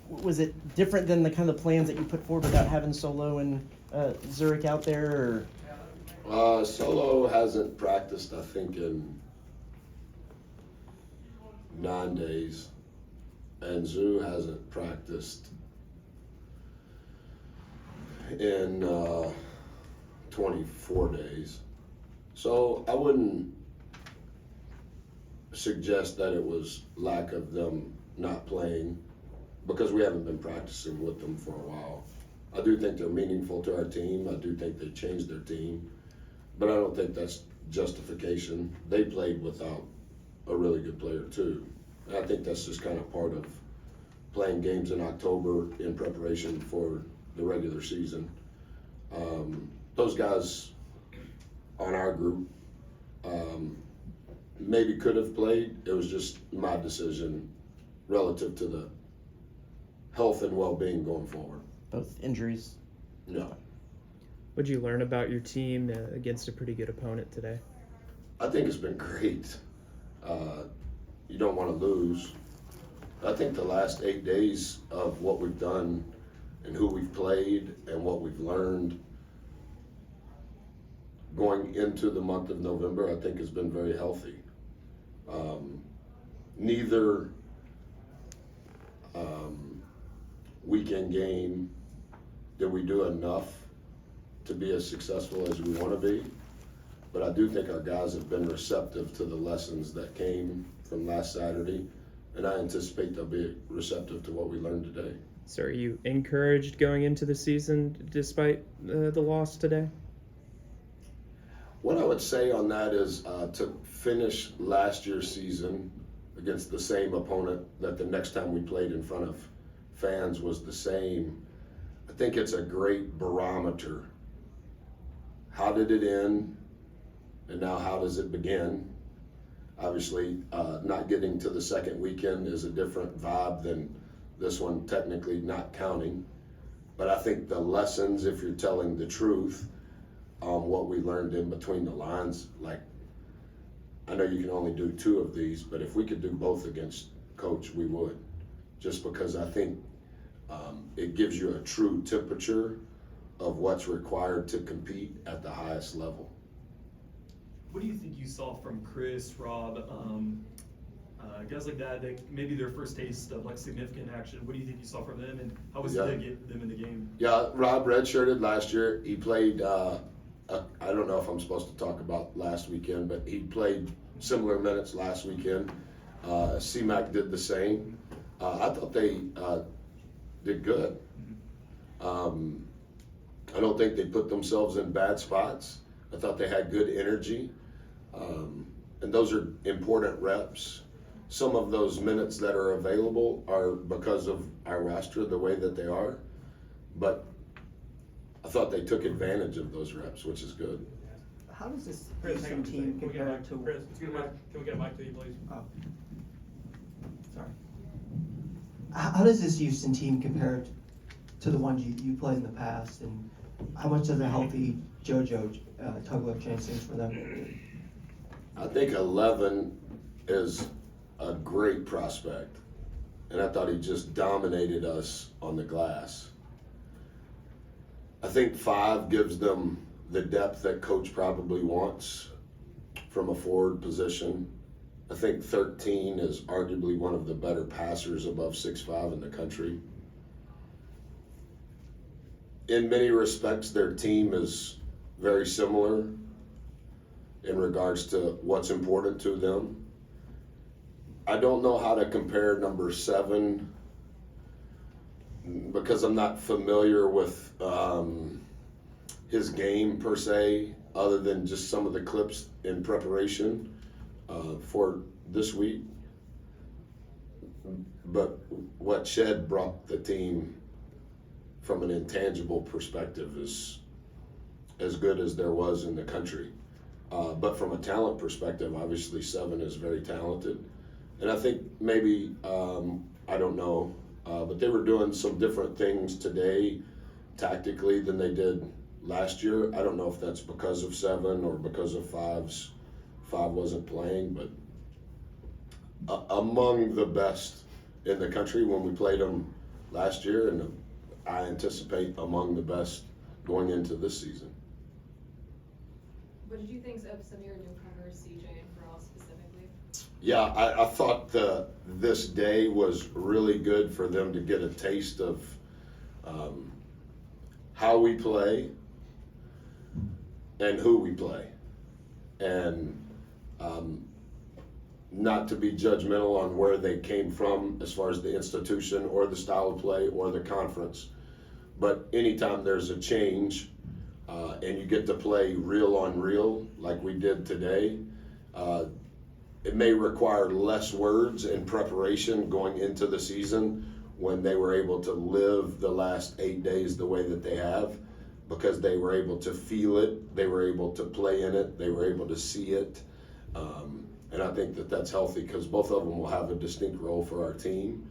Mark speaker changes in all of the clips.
Speaker 1: Was it different than the kind of plans that you put forward without having Solo and Zurich out there? Or?
Speaker 2: Solo hasn't practiced, I think, in 9 days, and Zoo hasn't practiced in 24 days. So I wouldn't suggest that it was lack of them not playing, because we haven't been practicing with them for a while. I do think they're meaningful to our team. I do think they changed their team, but I don't think that's justification. They played without a really good player too. And I think that's just kind of part of playing games in October in preparation for the regular season. Those guys on our group maybe could have played. It was just my decision relative to the health and well-being going forward.
Speaker 1: Both injuries?
Speaker 2: No.
Speaker 3: What'd you learn about your team against a pretty good opponent today?
Speaker 2: I think it's been great. You don't want to lose. I think the last 8 days of what we've done and who we've played and what we've learned going into the month of November, I think has been very healthy. Neither weekend game did we do enough to be as successful as we want to be, but I do think our guys have been receptive to the lessons that came from last Saturday, and I anticipate they'll be receptive to what we learned today.
Speaker 3: So are you encouraged going into the season despite the loss today?
Speaker 2: What I would say on that is to finish last year's season against the same opponent that the next time we played in front of fans was the same. I think it's a great barometer. How did it end? And now how does it begin? Obviously, not getting to the second weekend is a different vibe than this one, technically not counting. But I think the lessons, if you're telling the truth, what we learned in between the lines, like, I know you can only do 2 of these, but if we could do both against Coach, we would. Just because I think it gives you a true temperature of what's required to compete at the highest level.
Speaker 4: What do you think you saw from Chris, Rob, guys like that maybe their first taste of like significant action? What do you think you saw from them, and how was it to get them in the game?
Speaker 2: Yeah, Rob redshirted last year. He played, I don't know if I'm supposed to talk about last weekend, but he played similar minutes last weekend. C-Mac did the same. I thought they did good. I don't think they put themselves in bad spots. I thought they had good energy. And those are important reps. Some of those minutes that are available are because of our roster, the way that they are. But I thought they took advantage of those reps, which is good.
Speaker 5: How does this
Speaker 6: Chris,
Speaker 5: Houston team compare to?
Speaker 6: Chris, can we get a mic to you, please?
Speaker 5: Oh, sorry. How does this Houston team compare to the ones you played in the past, and how much does a healthy JoJo Tugler change things for them?
Speaker 2: I think 11 is a great prospect, and I thought he just dominated us on the glass. I think 5 gives them the depth that Coach probably wants from a forward position. I think 13 is arguably one of the better passers above 6'5" in the country. In many respects, their team is very similar in regards to what's important to them. I don't know how to compare number 7 because I'm not familiar with his game per se, other than just some of the clips in preparation for this week. But what Shed brought the team from an intangible perspective is as good as there was in the country. But from a talent perspective, obviously 7 is very talented. And I think maybe, I don't know, but they were doing some different things today tactically than they did last year. I don't know if that's because of 7 or because of 5's. 5 wasn't playing, but among the best in the country when we played them last year, and I anticipate among the best going into this season.
Speaker 7: What did you think of some of your newcomers, CJ and Farrell specifically?
Speaker 2: Yeah, I thought this day was really good for them to get a taste of how we play and who we play. And not to be judgmental on where they came from as far as the institution or the style of play or the conference. But anytime there's a change and you get to play real on real like we did today, it may require less words in preparation going into the season when they were able to live the last 8 days the way that they have, because they were able to feel it, they were able to play in it, they were able to see it. And I think that that's healthy because both of them will have a distinct role for our team.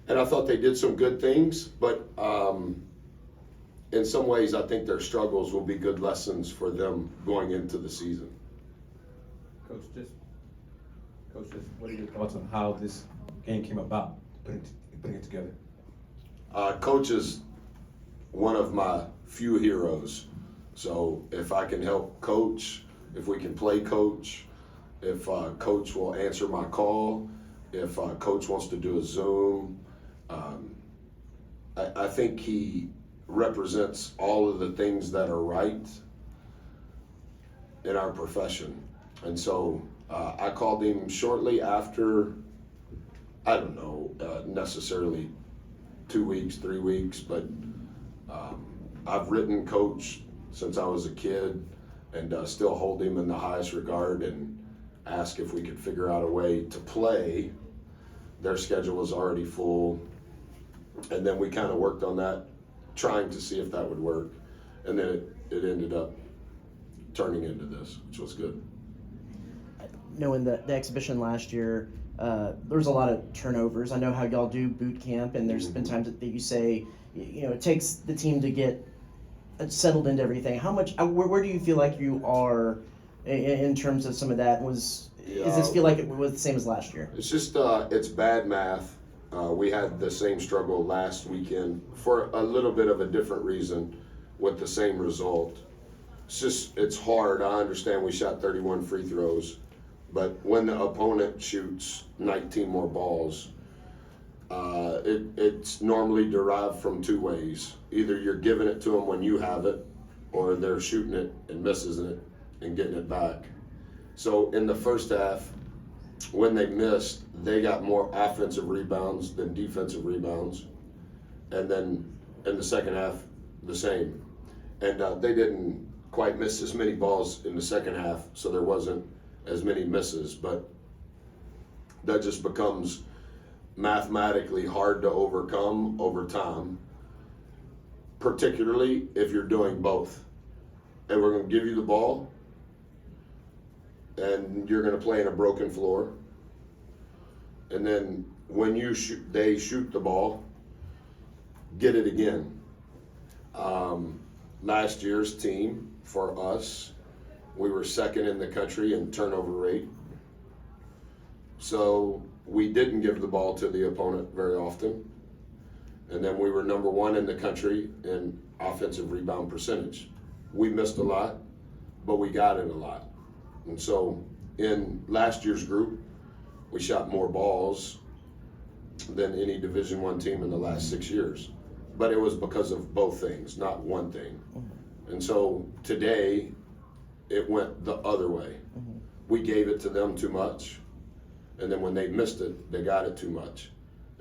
Speaker 2: And I thought they did some good things, but in some ways I think their struggles will be good lessons for them going into the season.
Speaker 8: Coach, what are your thoughts on how this game came about, putting it together?
Speaker 2: Coach is one of my few heroes. So if I can help coach, if we can play coach, if coach will answer my call, if coach wants to do a Zoom, I think he represents all of the things that are right in our profession. And so I called him shortly after, I don't know, necessarily 2 weeks, 3 weeks, but I've written coach since I was a kid and still hold him in the highest regard and ask if we could figure out a way to play. Their schedule was already full, and then we kind of worked on that, trying to see if that would work, and then it ended up turning into this, which was good.
Speaker 1: Knowing the exhibition last year, there was a lot of turnovers. I know how y'all do boot camp, and there's been times that you say, it takes the team to get settled into everything. How much? Where do you feel like you are in terms of some of that? Does this feel like it was the same as last year?
Speaker 2: It's just it's bad math. We had the same struggle last weekend for a little bit of a different reason, with the same result. It's hard. I understand we shot 31 free throws, but when the opponent shoots 19 more balls, it's normally derived from two ways. Either you're giving it to them when you have it, or they're shooting it and misses it and getting it back. So in the first half, when they missed, they got more offensive rebounds than defensive rebounds. And then in the second half, the same. And they didn't quite miss as many balls in the second half, so there wasn't as many misses. But that just becomes mathematically hard to overcome over time, particularly if you're doing both. And we're going to give you the ball, and you're going to play in a broken floor. And then when they shoot the ball, get it again. Last year's team, for us, we were second in the country in turnover rate. So we didn't give the ball to the opponent very often. And then we were number one in the country in offensive rebound percentage. We missed a lot, but we got it a lot. And so in last year's group, we shot more balls than any Division I team in the last 6 years. But it was because of both things, not one thing. And so today, it went the other way. We gave it to them too much, and then when they missed it, they got it too much.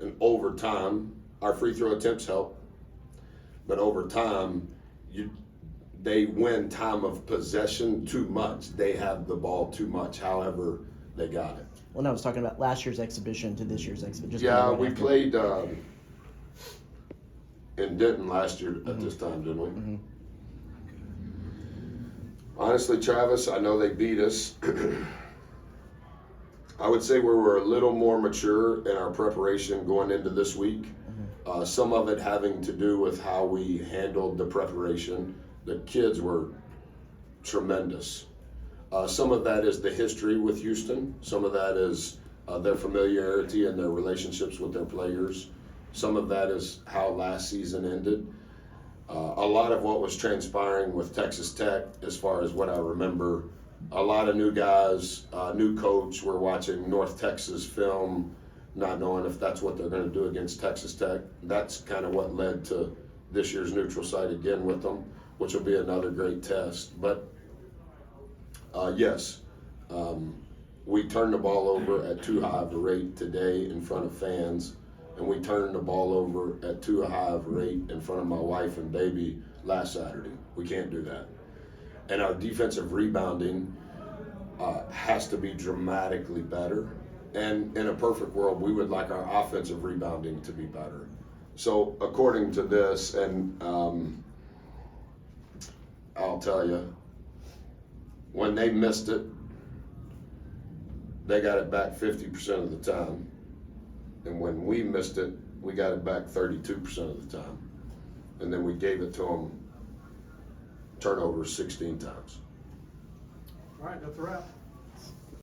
Speaker 2: And over time, our free throw attempts help, but over time, they win time of possession too much. They have the ball too much, however they got it.
Speaker 1: Well, no, I was talking about last year's exhibition to this year's exhibition.
Speaker 2: Yeah, we played in Denton last year at this time, didn't we? Honestly, Travis, I know they beat us. I would say we were a little more mature in our preparation going into this week. Some of it having to do with how we handled the preparation. The kids were tremendous. Some of that is the history with Houston. Some of that is their familiarity and their relationships with their players. Some of that is how last season ended. A lot of what was transpiring with Texas Tech, as far as what I remember, a lot of new guys, new coach, were watching North Texas film, not knowing if that's what they're going to do against Texas Tech. That's kind of what led to this year's neutral site again with them, which will be another great test. But yes, we turned the ball over at too high of a rate today in front of fans, and we turned the ball over at too high of a rate in front of my wife and baby last Saturday. We can't do that. And our defensive rebounding has to be dramatically better. And in a perfect world, we would like our offensive rebounding to be better. So according to this, and I'll tell you, when they missed it, they got it back 50% of the time. And when we missed it, we got it back 32% of the time. And then we gave it to them turnovers 16 times.
Speaker 6: All right, that's a wrap.